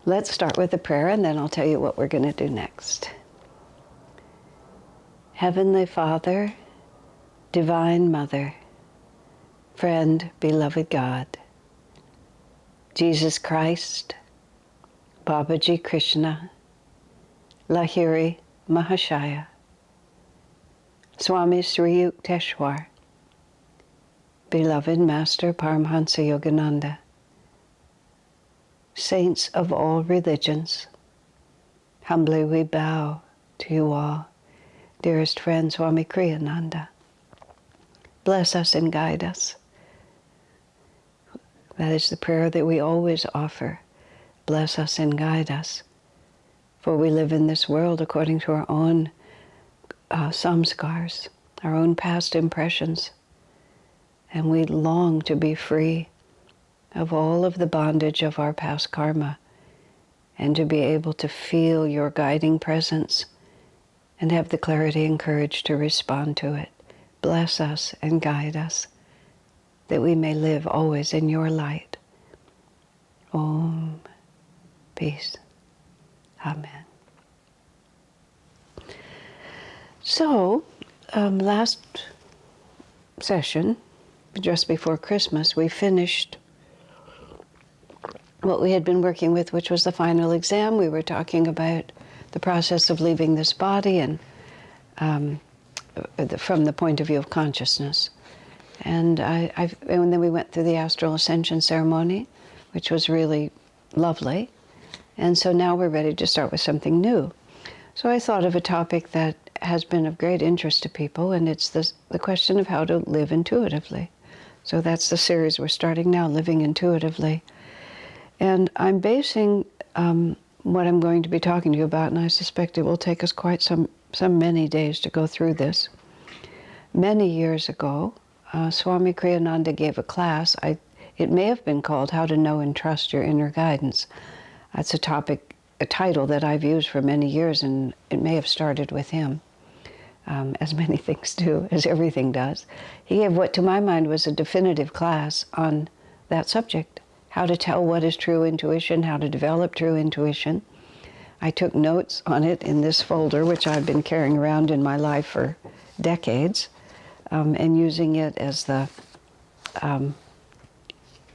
let's start with a prayer, and then I'll tell you what we're going to do next. Heavenly Father, Divine Mother, friend, beloved God, Jesus Christ, Babaji Krishna, Lahiri Mahashaya, Swami Sri Yukteswar, beloved Master Paramhansa Yogananda, saints of all religions, humbly we bow to you all. Dearest friend Swami Kriyananda, bless us and guide us. That is the prayer that we always offer. Bless us and guide us. For we live in this world according to our own samskars, our own past impressions. And we long to be free of all of the bondage of our past karma and to be able to feel your guiding presence and have the clarity and courage to respond to it. Bless us and guide us, that we may live always in your light. Om. Peace. Amen. So, last session, just before Christmas, we finished what we had been working with, which was the final exam. We were talking about the process of leaving this body and from the point of view of consciousness. And and then we went through the astral ascension ceremony, which was really lovely. And so now we're ready to start with something new. So I thought of a topic that has been of great interest to people, and it's the question of how to live intuitively. So that's the series we're starting now, Living Intuitively. And I'm basing what I'm going to be talking to you about, and I suspect it will take us quite some many days to go through this. Many years ago, Swami Kriyananda gave a class. It may have been called How to Know and Trust Your Inner Guidance. That's a title that I've used for many years, and it may have started with him, as many things do, as everything does. He gave what to my mind was a definitive class on that subject. How to tell what is true intuition, how to develop true intuition. I took notes on it in this folder, which I've been carrying around in my life for decades, and using it as the,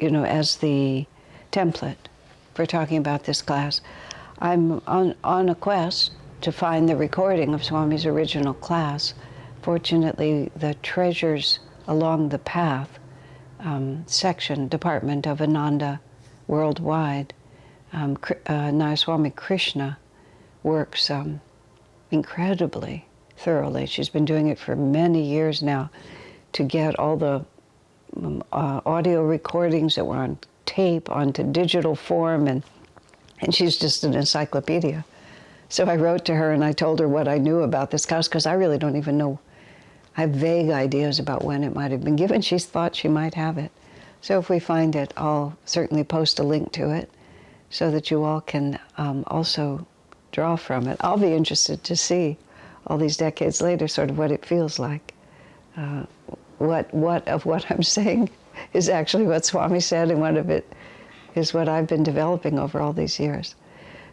as the template for talking about this class. I'm on a quest to find the recording of Swami's original class. Fortunately, the Treasures Along the Path department of Ananda worldwide, Nayaswami Krishna works incredibly thoroughly. She's been doing it for many years now to get all the audio recordings that were on tape onto digital form, and she's just an encyclopedia. So I wrote to her and I told her what I knew about this class, because I really don't even know. I have vague ideas about when it might have been given. She thought she might have it. So if we find it, I'll certainly post a link to it so that you all can also draw from it. I'll be interested to see all these decades later sort of what it feels like. What of what I'm saying is actually what Swami said, and what of it is what I've been developing over all these years.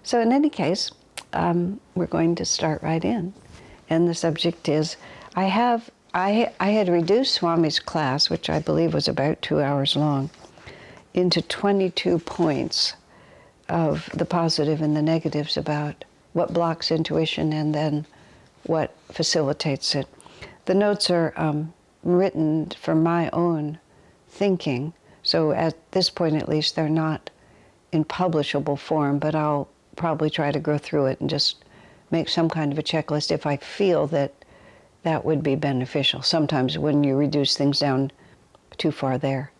So in any case, we're going to start right in. And the subject is, I had reduced Swami's class, which I believe was about 2 hours long, into 22 points of the positive and the negatives about what blocks intuition and then what facilitates it. The notes are written from my own thinking, so at this point at least they're not in publishable form, but I'll probably try to go through it and just make some kind of a checklist if I feel that that would be beneficial. Sometimes when you reduce things down too far, they're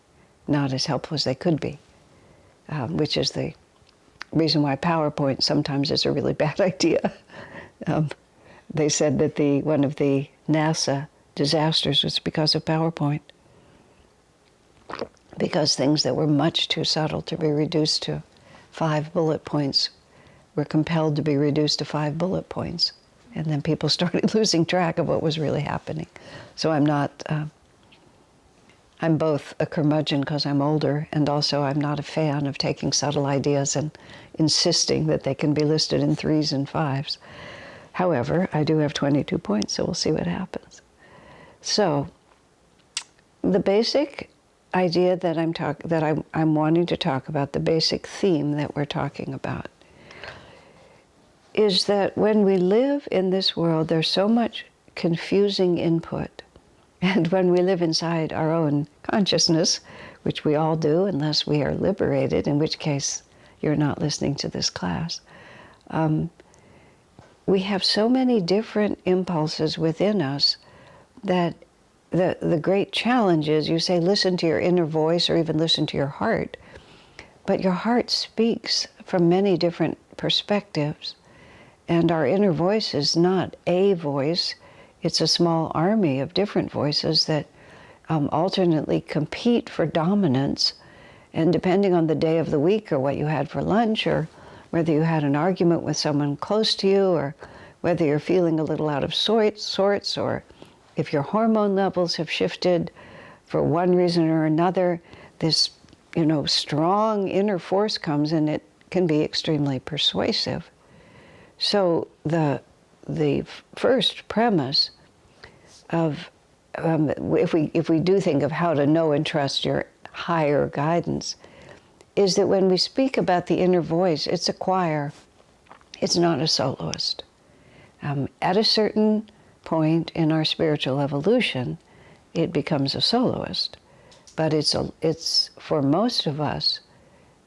not as helpful as they could be, which is the reason why PowerPoint sometimes is a really bad idea. They said that one of the NASA disasters was because of PowerPoint, because things that were much too subtle to be reduced to 5 bullet points were compelled to be reduced to 5 bullet points. And then people started losing track of what was really happening. So I'm I'm both a curmudgeon because I'm older, and also I'm not a fan of taking subtle ideas and insisting that they can be listed in 3s and 5s. However, I do have 22 points, so we'll see what happens. So, the basic idea that I'm wanting to talk about, the basic theme that we're talking about, is that when we live in this world, there's so much confusing input. And when we live inside our own consciousness, which we all do unless we are liberated, in which case you're not listening to this class, we have so many different impulses within us that the great challenge is, you say, listen to your inner voice or even listen to your heart. But your heart speaks from many different perspectives. And our inner voice is not a voice. It's a small army of different voices that alternately compete for dominance. And depending on the day of the week or what you had for lunch, or whether you had an argument with someone close to you, or whether you're feeling a little out of sorts, or if your hormone levels have shifted for one reason or another, this, strong inner force comes, and it can be extremely persuasive. So the first premise of if we do think of how to know and trust your higher guidance, is that when we speak about the inner voice, it's a choir. It's not a soloist. At a certain point in our spiritual evolution, it becomes a soloist. But it's for most of us,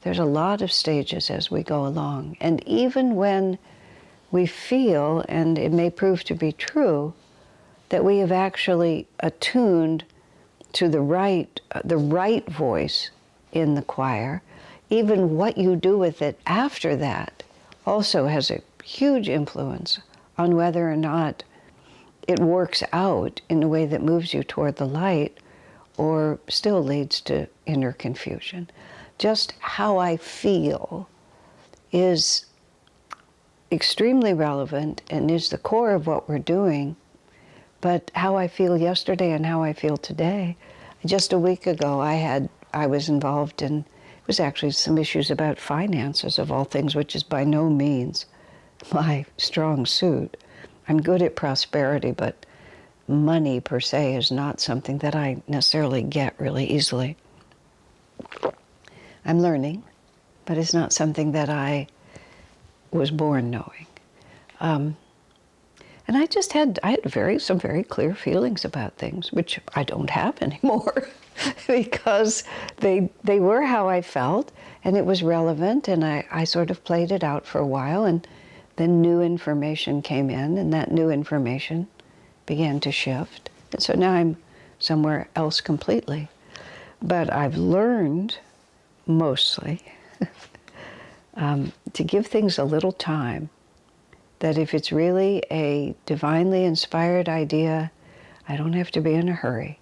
there's a lot of stages as we go along. And even when we feel, and it may prove to be true, that we have actually attuned to the right voice in the choir, even what you do with it after that also has a huge influence on whether or not it works out in a way that moves you toward the light or still leads to inner confusion. Just how I feel is extremely relevant and is the core of what we're doing. But how I feel yesterday and how I feel today, just a week ago I was involved in, it was actually some issues about finances of all things, which is by no means my strong suit. I'm good at prosperity, but money per se is not something that I necessarily get really easily. I'm learning, but it's not something that I was born knowing. And I had some very clear feelings about things, which I don't have anymore, because they were how I felt, and it was relevant, and I sort of played it out for a while, and then new information came in, and that new information began to shift. And so now I'm somewhere else completely. But I've learned, mostly, to give things a little time, that if it's really a divinely inspired idea, I don't have to be in a hurry.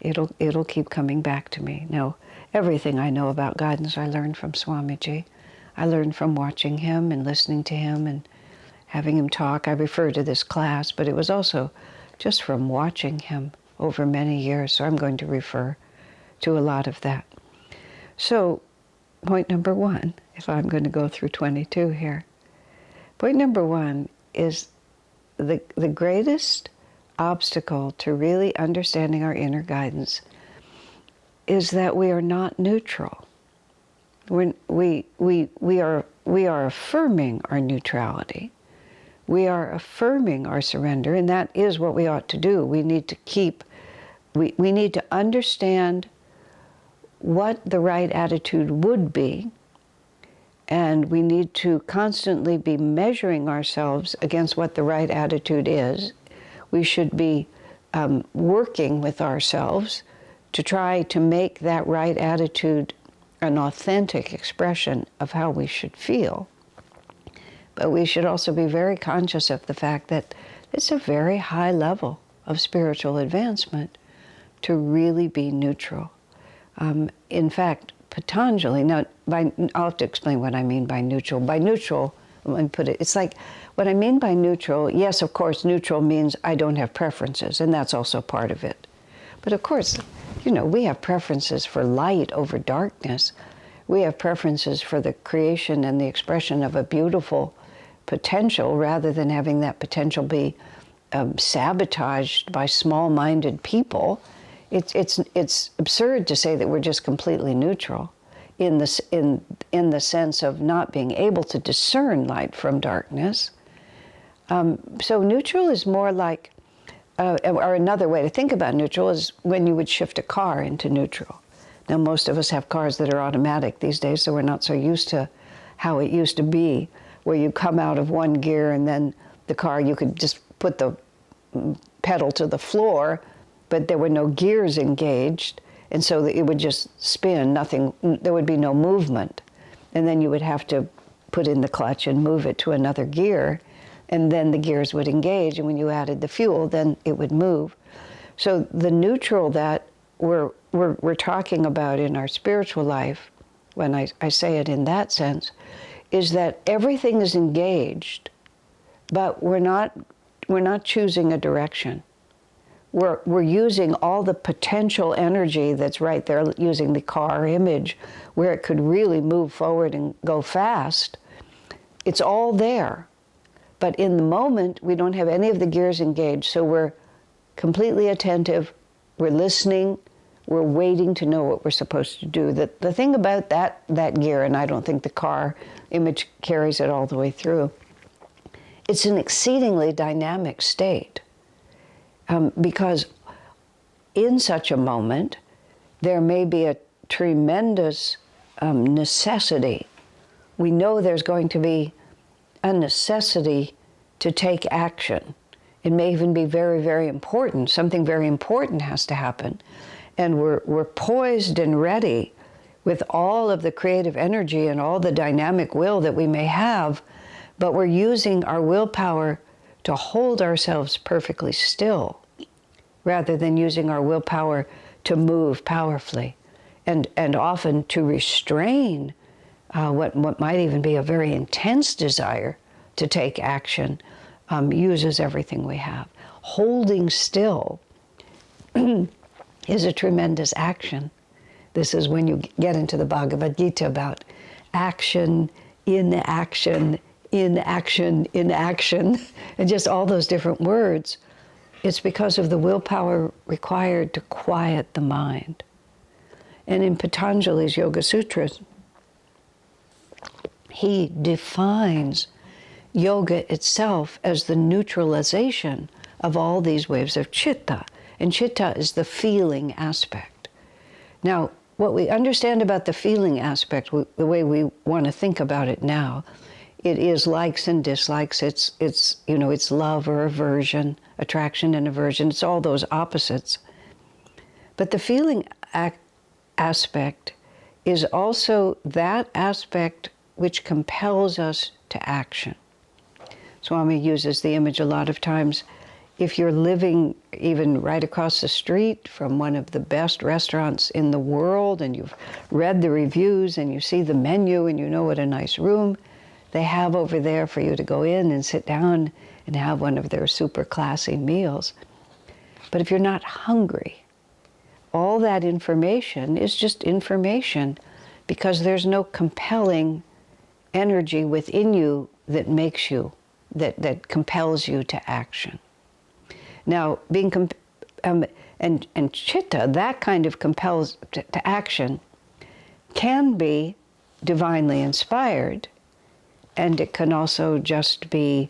It'll keep coming back to me. Now, everything I know about guidance I learned from Swamiji. I learned from watching him and listening to him and having him talk. I refer to this class, but it was also just from watching him over many years, so I'm going to refer to a lot of that. So, point number 1, if I'm going to go through 22 here. Point number 1 is the greatest obstacle to really understanding our inner guidance is that we are not neutral. When we are affirming our neutrality. We are affirming our surrender, and that is what we ought to do. We need to understand what the right attitude would be, and we need to constantly be measuring ourselves against what the right attitude is. We should be working with ourselves to try to make that right attitude an authentic expression of how we should feel. But we should also be very conscious of the fact that it's a very high level of spiritual advancement to really be neutral. In fact, Patanjali, now I'll have to explain what I mean by neutral. By neutral, let me put it, it's like, what I mean by neutral, yes, of course, neutral means I don't have preferences, and that's also part of it. But of course, we have preferences for light over darkness. We have preferences for the creation and the expression of a beautiful potential rather than having that potential be sabotaged by small-minded people. It's absurd to say that we're just completely neutral in the sense of not being able to discern light from darkness. So neutral is more like, or another way to think about neutral is when you would shift a car into neutral. Now, most of us have cars that are automatic these days, so we're not so used to how it used to be, where you come out of one gear and then the car, you could just put the pedal to the floor, but there were no gears engaged, and so it would just spin, there would be no movement. And then you would have to put in the clutch and move it to another gear, and then the gears would engage, and when you added the fuel, then it would move. So the neutral that we're talking about in our spiritual life, when I say it in that sense, is that everything is engaged, but we're not choosing a direction. We're using all the potential energy that's right there, using the car image, where it could really move forward and go fast. It's all there. But in the moment, we don't have any of the gears engaged, so we're completely attentive, we're listening, we're waiting to know what we're supposed to do. The thing about that gear, and I don't think the car image carries it all the way through, it's an exceedingly dynamic state. Because in such a moment, there may be a tremendous necessity. We know there's going to be a necessity to take action. It may even be very, very important. Something very important has to happen. And we're poised and ready with all of the creative energy and all the dynamic will that we may have, but we're using our willpower to hold ourselves perfectly still, rather than using our willpower to move powerfully, and often to restrain what might even be a very intense desire to take action, uses everything we have. Holding still is a tremendous action. This is when you get into the Bhagavad Gita about action, inaction, inaction, inaction, and just all those different words. It's because of the willpower required to quiet the mind. And in Patanjali's Yoga Sutras, he defines yoga itself as the neutralization of all these waves of chitta. And chitta is the feeling aspect. Now, what we understand about the feeling aspect, the way we want to think about it now, it is likes and dislikes. It's love or aversion, attraction and aversion. It's all those opposites. But the feeling aspect is also that aspect which compels us to action. Swami uses the image a lot of times. If you're living even right across the street from one of the best restaurants in the world, and you've read the reviews and you see the menu and you know what a nice room they have over there for you to go in and sit down and have one of their super classy meals. But if you're not hungry, all that information is just information, because there's no compelling energy within you that makes you, that compels you to action. Now, being and chitta, that kind of compels to action, can be divinely inspired, and it can also just be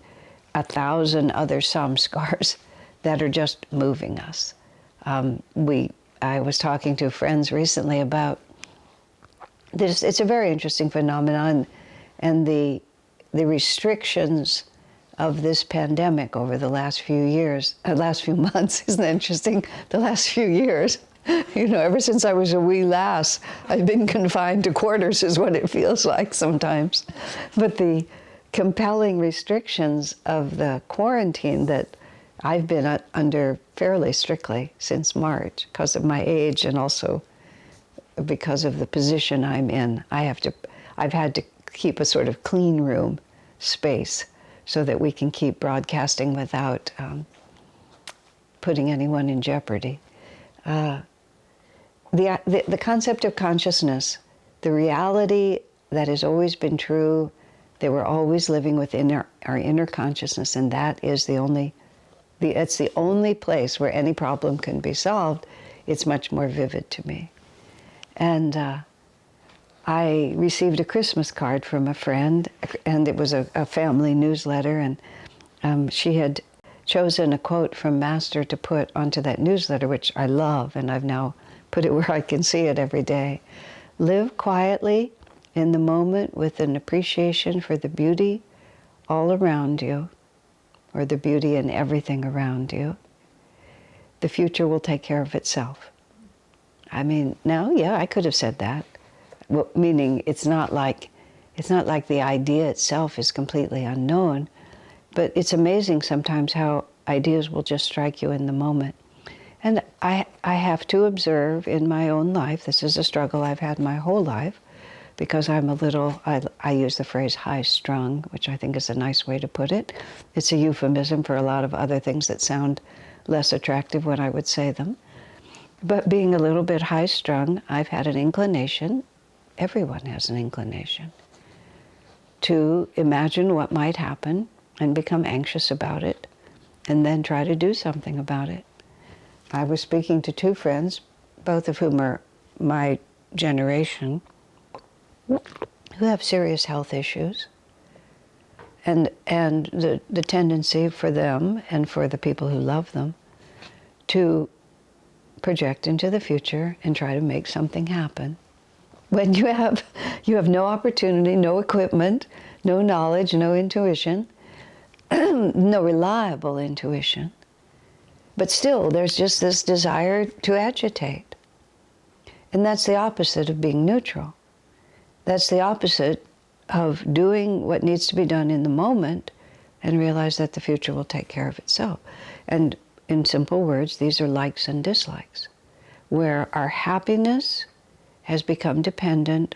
1,000 other samskars that are just moving us. I was talking to friends recently about this. It's a very interesting phenomenon, and the restrictions of this pandemic over the last few years, last few months, isn't that interesting? The last few years, ever since I was a wee lass, I've been confined to quarters, is what it feels like sometimes. But the compelling restrictions of the quarantine that I've been under fairly strictly since March, because of my age and also because of the position I'm in. I've had to keep a sort of clean room space so that we can keep broadcasting without putting anyone in jeopardy. the concept of consciousness, the reality that has always been true, that we're always living within our inner consciousness, and that is it's the only place where any problem can be solved. It's much more vivid to me. And I received a Christmas card from a friend, and it was a family newsletter, and she had chosen a quote from Master to put onto that newsletter, which I love, and I've now put it where I can see it every day. Live quietly in the moment with an appreciation for the beauty all around you, or the beauty in everything around you. The future will take care of itself. I mean, now, yeah, I could have said that. Well, meaning it's not like the idea itself is completely unknown, but it's amazing sometimes how ideas will just strike you in the moment. And I have to observe in my own life, this is a struggle I've had my whole life, because I'm a little, I use the phrase high-strung, which I think is a nice way to put it. It's a euphemism for a lot of other things that sound less attractive when I would say them. But being a little bit high-strung, I've had an inclination, everyone has an inclination, to imagine what might happen and become anxious about it, and then try to do something about it. I was speaking to two friends, both of whom are my generation, who have serious health issues, and the tendency for them and for the people who love them to project into the future and try to make something happen. When you have no opportunity, no equipment, no knowledge, no intuition, no reliable intuition, but still there's just this desire to agitate. And that's the opposite of being neutral. That's the opposite of doing what needs to be done in the moment and realize that the future will take care of itself. And in simple words, these are likes and dislikes, where our happiness has become dependent,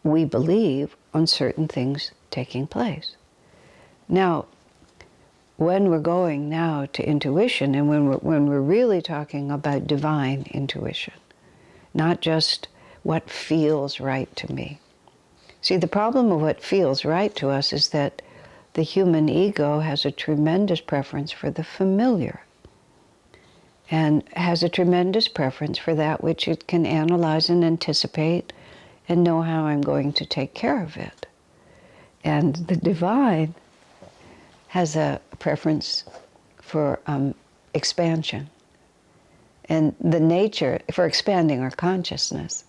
we believe, on certain things taking place. Now, when we're going now to intuition, and when we're really talking about divine intuition, not just what feels right to me. See, the problem of what feels right to us is that the human ego has a tremendous preference for the familiar, and has a tremendous preference for that which it can analyze and anticipate and know how I'm going to take care of it. And the divine has a preference for expansion. And the nature, for expanding our consciousness,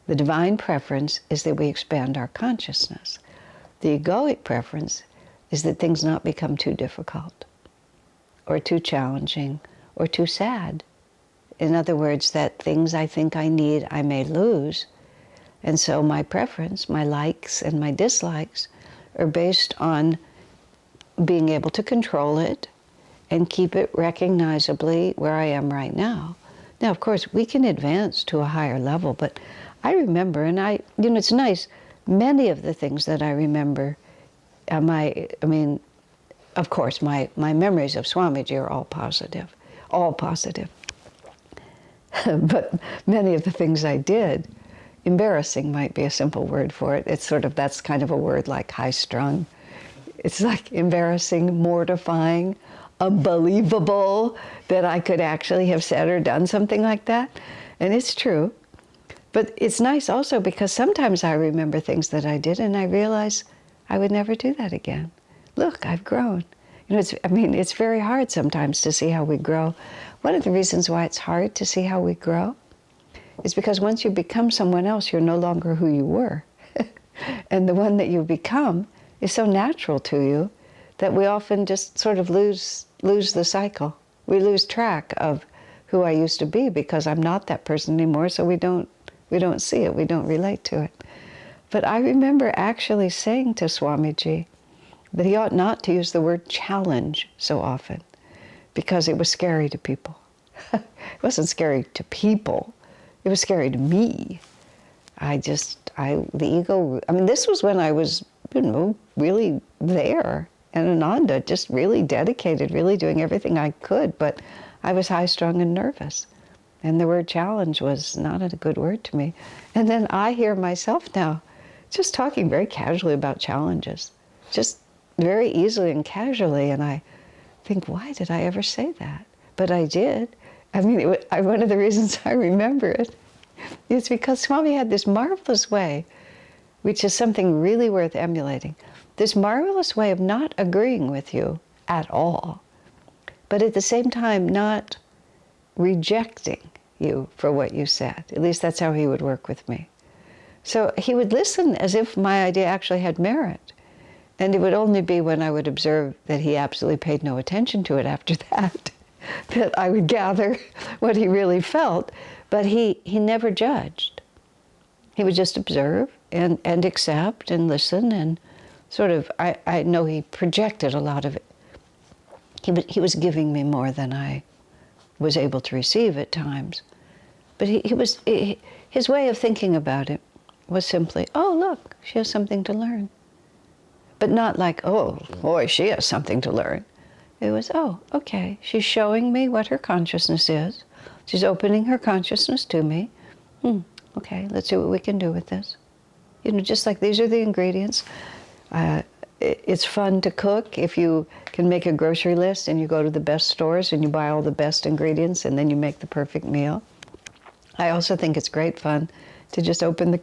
the divine preference is that we expand our consciousness. The egoic preference is that things not become too difficult, or too challenging, or too sad. In other words, that things I think I need, I may lose. And so my preference, my likes and my dislikes, are based on being able to control it and keep it recognizably where I am right now. Now, of course, we can advance to a higher level, but I remember, and it's nice, many of the things that I remember, of course, my memories of Swamiji are all positive. But many of the things I did, embarrassing might be a simple word for it. It's sort of, that's kind of a word like high-strung. It's like embarrassing, mortifying, unbelievable that I could actually have said or done something like that. And it's true. But it's nice also because sometimes I remember things that I did and I realize I would never do that again. Look, I've grown. It's very hard sometimes to see how we grow. One of the reasons why it's hard to see how we grow is because once you become someone else, you're no longer who you were. And the one that you become is so natural to you that we often just sort of lose the cycle. We lose track of who I used to be because I'm not that person anymore, so we don't see it, we don't relate to it. But I remember actually saying to Swamiji that he ought not to use the word challenge so often because it was scary to people. It wasn't scary to people, it was scary to me. The ego, this was when I was, really there, and Ananda, just really dedicated, really doing everything I could, but I was high-strung and nervous. And the word challenge was not a good word to me. And then I hear myself now just talking very casually about challenges, just very easily and casually. And I think, why did I ever say that? But I did. I mean, one of the reasons I remember it is because Swami had this marvelous way, which is something really worth emulating, this marvelous way of not agreeing with you at all, but at the same time not rejecting you for what you said. At least that's how he would work with me. So he would listen as if my idea actually had merit. And it would only be when I would observe that he absolutely paid no attention to it after that, that I would gather what he really felt. But he never judged. He would just observe and accept and listen, and sort of, I know he projected a lot of it. He was giving me more than I was able to receive at times. But his way of thinking about it was simply, oh, look, she has something to learn. But not like, oh, boy, she has something to learn. It was, oh, okay, she's showing me what her consciousness is. She's opening her consciousness to me. Okay, let's see what we can do with this. You know, just like these are the ingredients. It's fun to cook if you can make a grocery list and you go to the best stores and you buy all the best ingredients and then you make the perfect meal. I also think it's great fun to just open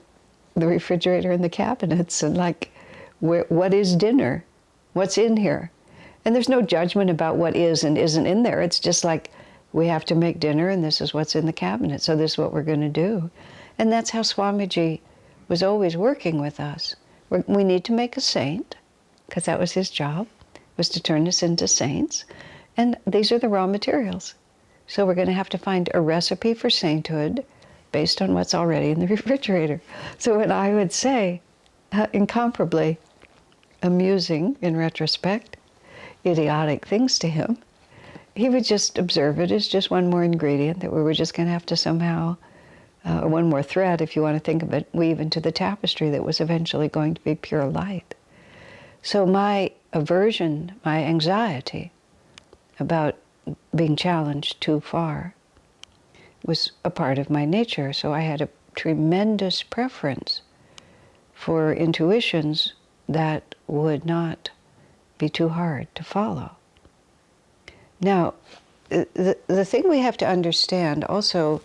the refrigerator and the cabinets and like, what is dinner? What's in here? And there's no judgment about what is and isn't in there. It's just like, we have to make dinner and this is what's in the cabinet, so this is what we're going to do. And that's how Swamiji was always working with us. We need to make a saint, because that was his job, was to turn us into saints. And these are the raw materials. So we're going to have to find a recipe for sainthood based on what's already in the refrigerator. So when I would say, incomparably amusing in retrospect, idiotic things to him, he would just observe it as just one more ingredient that we were just going to have to somehow, one more thread, if you want to think of it, weave into the tapestry that was eventually going to be pure light. So my aversion, my anxiety about being challenged too far was a part of my nature. So I had a tremendous preference for intuitions that would not be too hard to follow. Now, the thing we have to understand also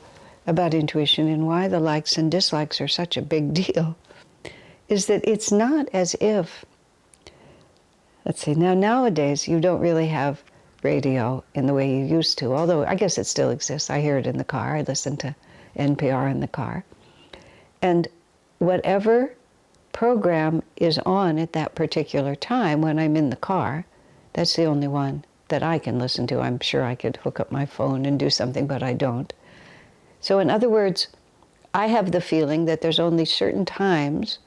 about intuition and why the likes and dislikes are such a big deal is that it's not as if, let's see, now nowadays you don't really have radio in the way you used to, although I guess it still exists. I hear it in the car. I listen to NPR in the car. And whatever program is on at that particular time when I'm in the car, that's the only one that I can listen to. I'm sure I could hook up my phone and do something, but I don't. So in other words, I have the feeling that there's only certain times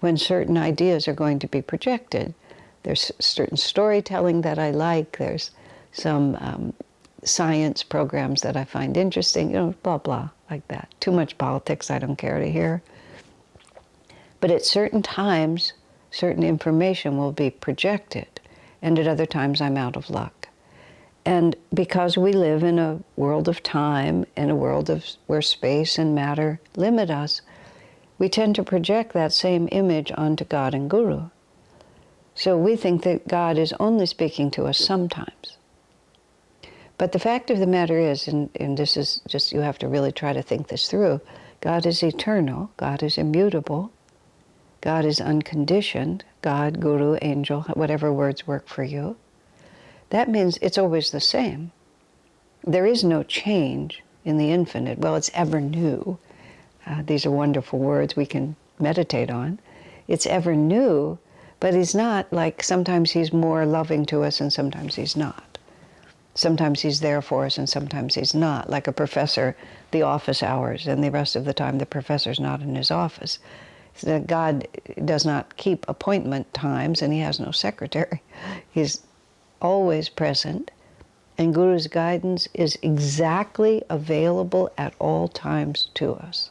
when certain ideas are going to be projected. There's certain storytelling that I like. There's some science programs that I find interesting, you know, blah, blah, like that. Too much politics I don't care to hear. But at certain times, certain information will be projected, and at other times I'm out of luck. And because we live in a world of time, in a world where space and matter limit us, we tend to project that same image onto God and Guru. So we think that God is only speaking to us sometimes. But the fact of the matter is, and this is just, you have to really try to think this through, God is eternal, God is immutable, God is unconditioned, God, Guru, angel, whatever words work for you. That means it's always the same. There is no change in the infinite. Well, it's ever new. These are wonderful words we can meditate on. It's ever new, but he's not like sometimes he's more loving to us and sometimes he's not. Sometimes he's there for us and sometimes he's not. Like a professor, the office hours, and the rest of the time the professor's not in his office. So God does not keep appointment times and he has no secretary. He's always present, and Guru's guidance is exactly available at all times to us.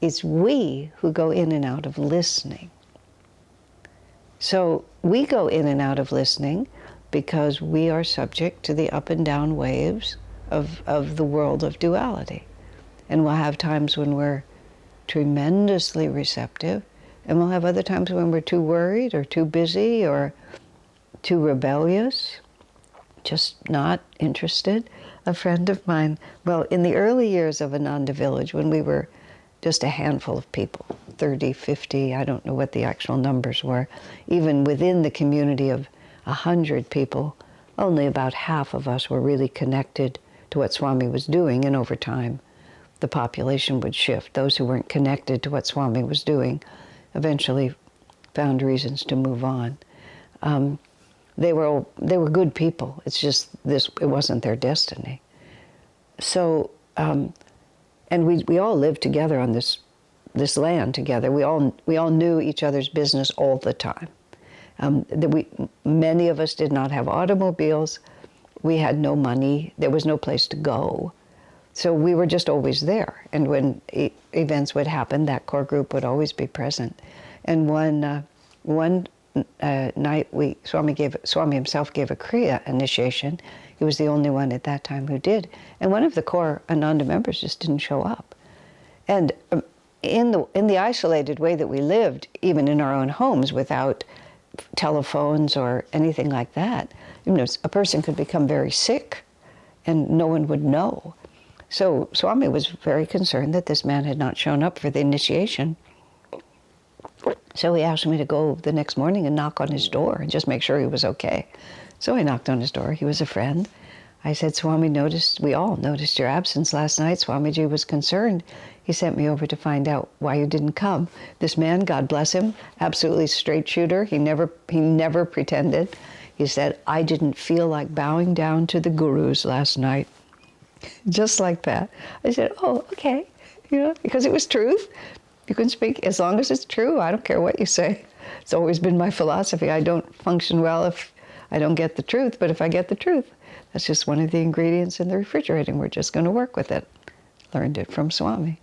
It's we who go in and out of listening. So we go in and out of listening because we are subject to the up and down waves of the world of duality. And we'll have times when we're tremendously receptive, and we'll have other times when we're too worried or too busy or too rebellious, just not interested. A friend of mine, well, in the early years of Ananda Village, when we were just a handful of people, 30, 50, I don't know what the actual numbers were, even within the community of 100 people, only about half of us were really connected to what Swami was doing, and over time the population would shift. Those who weren't connected to what Swami was doing eventually found reasons to move on. They were good people. It's just it wasn't their destiny. So, and we all lived together on this land together. We all knew each other's business all the time. Many of us did not have automobiles. We had no money. There was no place to go. So we were just always there. And when events would happen, that core group would always be present. And one night, Swami himself gave a Kriya initiation. He was the only one at that time who did. And one of the core Ananda members just didn't show up. And in the isolated way that we lived, even in our own homes, without telephones or anything like that, a person could become very sick and no one would know. So Swami was very concerned that this man had not shown up for the initiation. So he asked me to go the next morning and knock on his door and just make sure he was okay. So I knocked on his door. He was a friend. I said, we all noticed your absence last night. Swamiji was concerned. He sent me over to find out why you didn't come. This man, God bless him, absolutely straight shooter. He never pretended. He said, I didn't feel like bowing down to the gurus last night. Just like that. I said, oh, okay. Because it was truth. You can speak as long as it's true. I don't care what you say. It's always been my philosophy. I don't function well if I don't get the truth, but if I get the truth, that's just one of the ingredients in the refrigerator, and we're just going to work with it. Learned it from Swami.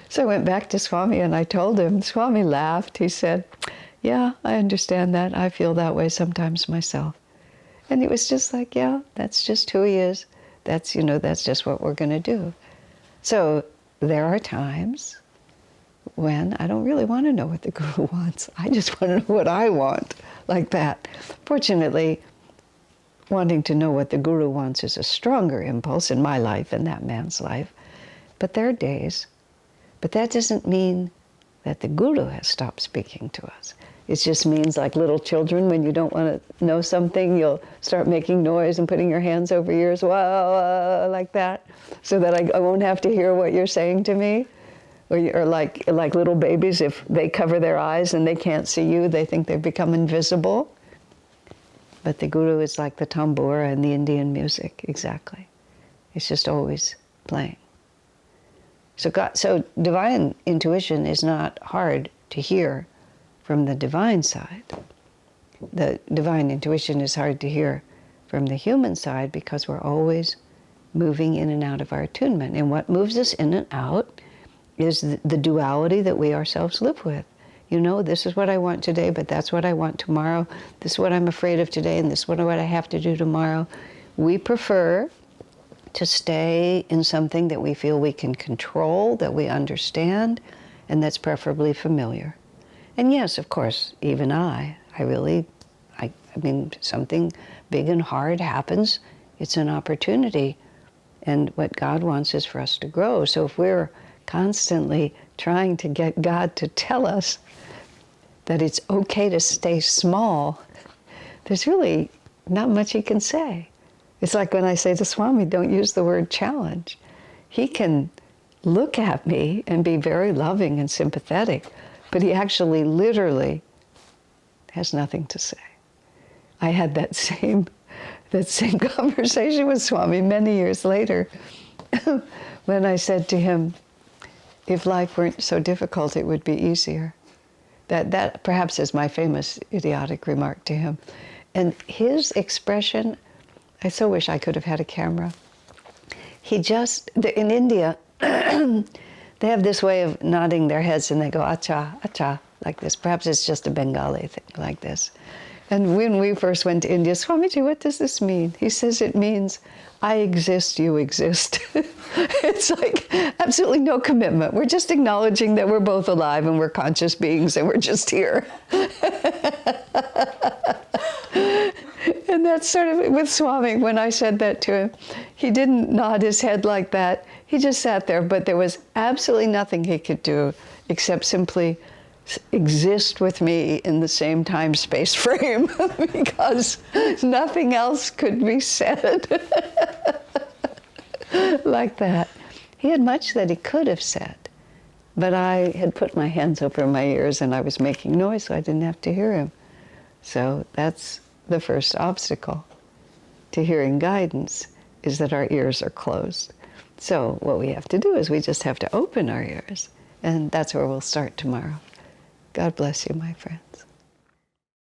So I went back to Swami and I told him. Swami laughed. He said, yeah, I understand that. I feel that way sometimes myself. And it was just like, yeah, that's just who he is. That's just what we're going to do. So there are times when I don't really want to know what the guru wants. I just want to know what I want, like that. Fortunately, wanting to know what the guru wants is a stronger impulse in my life and that man's life. But there are days. But that doesn't mean that the guru has stopped speaking to us. It just means, like little children, when you don't want to know something, you'll start making noise and putting your hands over your ears, like that, so that I won't have to hear what you're saying to me. Or like little babies, if they cover their eyes and they can't see you, they think they've become invisible. But the guru is like the tambura and the Indian music, exactly. It's just always playing. So divine intuition is not hard to hear from the divine side. The divine intuition is hard to hear from the human side because we're always moving in and out of our attunement. And what moves us in and out is the duality that we ourselves live with. This is what I want today, but that's what I want tomorrow. This is what I'm afraid of today, and this is what I have to do tomorrow. We prefer to stay in something that we feel we can control, that we understand, and that's preferably familiar. And yes, of course, even I mean, something big and hard happens, it's an opportunity. And what God wants is for us to grow. So if we're constantly trying to get God to tell us that it's okay to stay small, there's really not much he can say. It's like when I say to Swami, don't use the word challenge. He can look at me and be very loving and sympathetic, but he actually literally has nothing to say. I had that same conversation with Swami many years later when I said to him, if life weren't so difficult, it would be easier. That perhaps is my famous idiotic remark to him. And his expression, I so wish I could have had a camera. In India, they have this way of nodding their heads and they go, acha, acha, like this. Perhaps it's just a Bengali thing, like this. And when we first went to India, Swamiji, what does this mean? He says it means, I exist, you exist. It's like absolutely no commitment. We're just acknowledging that we're both alive and we're conscious beings and we're just here. And that's sort of with Swami, when I said that to him, he didn't nod his head like that. He just sat there, but there was absolutely nothing he could do except simply exist with me in the same time-space frame because nothing else could be said like that. He had much that he could have said, but I had put my hands over my ears and I was making noise, so I didn't have to hear him. So that's the first obstacle to hearing guidance, is that our ears are closed. So what we have to do is we just have to open our ears, and that's where we'll start tomorrow. God bless you, my friends.